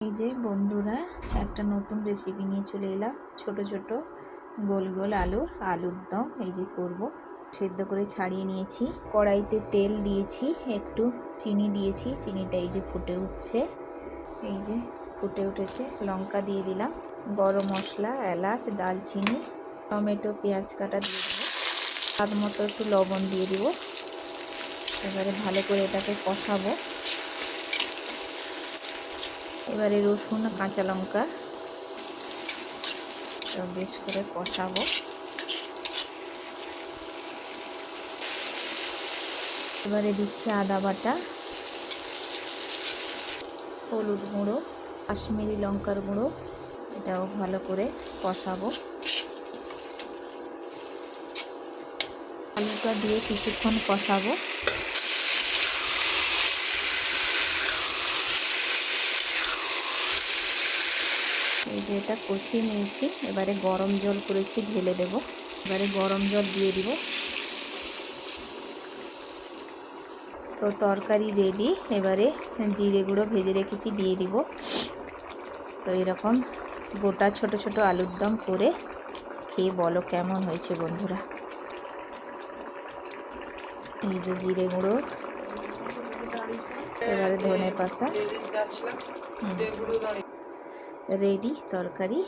এই যে বন্ধুরা, একটা নতুন রেসিপি নিয়ে চলে এলাম। ছোট ছোট গোল গোল আলুর দম এই যে করব। সেদ্ধ করে ছাড়িয়ে নিয়েছি। কড়াইতে তেল দিয়েছি, একটু চিনি দিয়েছি। চিনিটা এই যে ফুটে উঠছে, এই যে ফুটে উঠেছে। লঙ্কা দিয়ে দিলাম, গরম মশলা, এলাচ, দালচিনি, টমেটো, পেঁয়াজ কাটা দিয়ে দেবো। স্বাদ মতো একটু লবণ দিয়ে দিব। এবারে ভালো করে এটাকে কষাবো। এবারে রসুন, কাঁচা লঙ্কা বেশ করে কষাবো। এবারে দিচ্ছি আদা বাটা, হলুদ গুঁড়ো, কাশ্মীরি লঙ্কার গুঁড়ো। এটাও ভালো করে কষাবো। আলুটা দিয়ে কিছুক্ষণ কষাবো। এই যে এটা কষিয়ে নিয়েছি। এবারে গরম জল করেছি, ঢেলে দেব। এবারে গরম জল দিয়ে দিব। তো তরকারি রেডি। এবারে জিরে গুঁড়ো ভেজে রেখেছি, দিয়ে দিব। তো এরকম গোটা ছোট ছোট আলুর দম করে খেয়ে বলো কেমন হয়েছে বন্ধুরা। এই যে জিরে গুঁড়ো, এবারে ধনে পাতা, রেডি তরকারি।